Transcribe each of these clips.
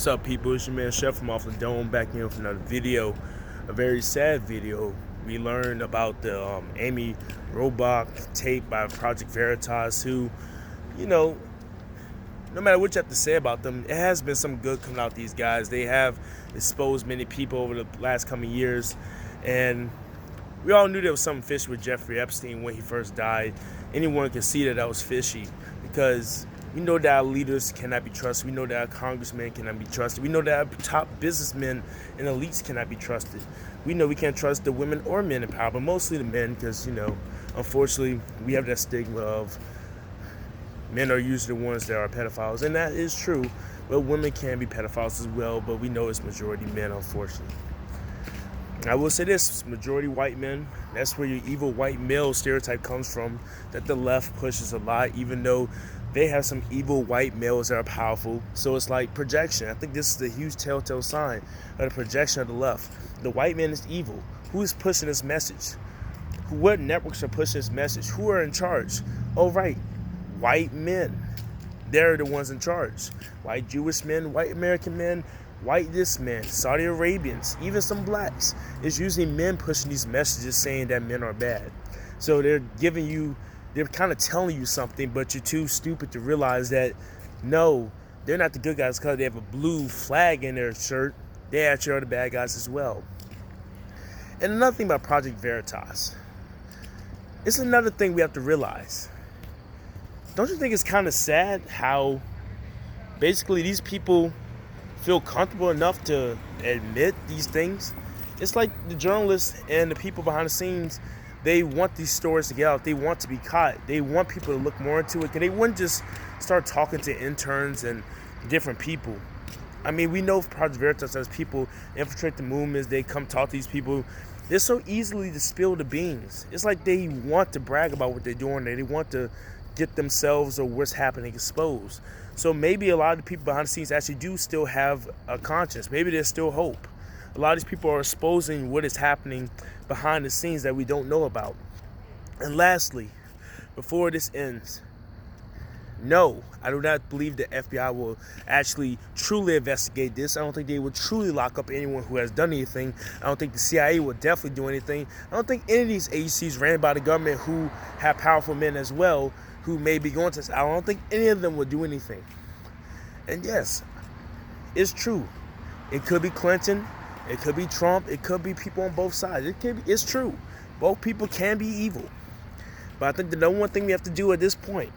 What's up, people? It's your man Chef from Off the Dome back here with another video. A very sad video. We learned about the Amy Robach tape by Project Veritas, who, no matter what you have to say about them, it has been some good coming out these guys. They have exposed many people over the last coming years, and we all knew there was something fishy with Jeffrey Epstein when he first died. Anyone could see that was fishy because we know that our leaders cannot be trusted. We know that our congressmen cannot be trusted. We know that our top businessmen and elites cannot be trusted. We know we can't trust the women or men in power, but mostly the men because, unfortunately, we have that stigma of men are usually the ones that are pedophiles, and that is true. But women can be pedophiles as well, but we know it's majority men, unfortunately. I will say this, majority white men, that's where your evil white male stereotype comes from, that the left pushes a lot, even though they have some evil white males that are powerful. So it's like projection. I think this is the huge telltale sign of the projection of the left. The white man is evil. Who is pushing this message? What networks are pushing this message? Who are in charge? Oh, right, white men. They're the ones in charge. White Jewish men, white American men, white this men, Saudi Arabians, even some blacks. It's usually men pushing these messages saying that men are bad. So they're kind of telling you something, but you're too stupid to realize that, no, they're not the good guys because they have a blue flag in their shirt. They actually are the bad guys as well. And another thing about Project Veritas, it's another thing we have to realize. Don't you think it's kind of sad how basically these people feel comfortable enough to admit these things? It's like the journalists and the people behind the scenes, they want these stories to get out. They want to be caught. They want people to look more into it. And they wouldn't just start talking to interns and different people. I mean, we know Project Veritas as people infiltrate the movements. They come talk to these people. They're so easily to spill the beans. It's like they want to brag about what they're doing. They want to get themselves or what's happening exposed. So maybe a lot of the people behind the scenes actually do still have a conscience. Maybe there's still hope. A lot of these people are exposing what is happening behind the scenes that we don't know about. And lastly, before this ends, no, I do not believe the FBI will actually truly investigate this. I don't think they will truly lock up anyone who has done anything. I don't think the CIA will definitely do anything. I don't think any of these agencies ran by the government who have powerful men as well who may be going to this. I don't think any of them will do anything. And yes, it's true. It could be Clinton. It could be Trump. It could be people on both sides. It's true. Both people can be evil. But I think the number one thing we have to do at this point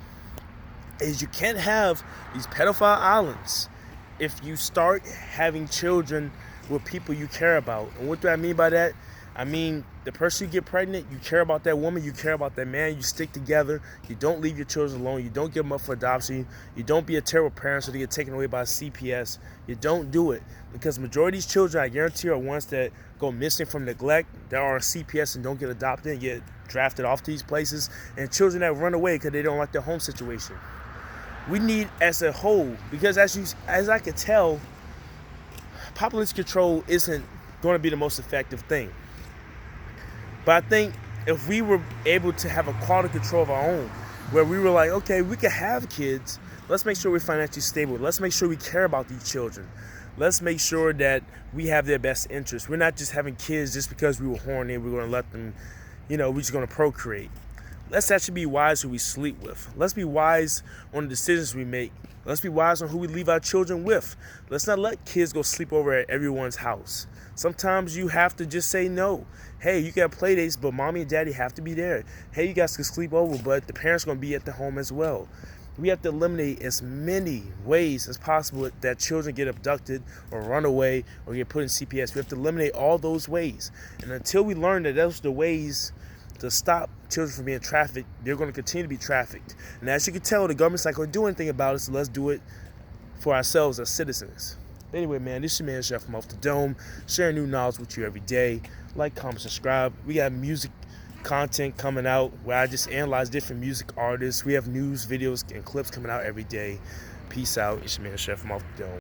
is you can't have these pedophile islands if you start having children with people you care about. And what do I mean by that? I mean, the person you get pregnant, you care about that woman, you care about that man, you stick together, you don't leave your children alone, you don't give them up for adoption, you don't be a terrible parent so they get taken away by CPS. You don't do it, because the majority of these children, I guarantee, are ones that go missing from neglect, that are on CPS and don't get adopted and get drafted off to these places, and children that run away because they don't like their home situation. We need, as a whole, because as I could tell, population control isn't going to be the most effective thing. But I think if we were able to have a quality control of our own, where we were like, okay, we can have kids, let's make sure we're financially stable. Let's make sure we care about these children. Let's make sure that we have their best interests. We're not just having kids just because we were horny and we're going to let them, we're just going to procreate. Let's actually be wise who we sleep with. Let's be wise on the decisions we make. Let's be wise on who we leave our children with. Let's not let kids go sleep over at everyone's house. Sometimes you have to just say no. Hey, you got play dates, but mommy and daddy have to be there. Hey, you guys can sleep over, but the parents are going to be at the home as well. We have to eliminate as many ways as possible that children get abducted or run away or get put in CPS. We have to eliminate all those ways. And until we learn that those are the ways to stop children from being trafficked, they're going to continue to be trafficked. And as you can tell, the government's not going to do anything about it, so let's do it for ourselves as citizens. Anyway, man, this is your man, Chef from Off the Dome, sharing new knowledge with you every day. Like, comment, subscribe. We got music content coming out where I just analyze different music artists. We have news, videos, and clips coming out every day. Peace out. It's your man, Chef from Off the Dome.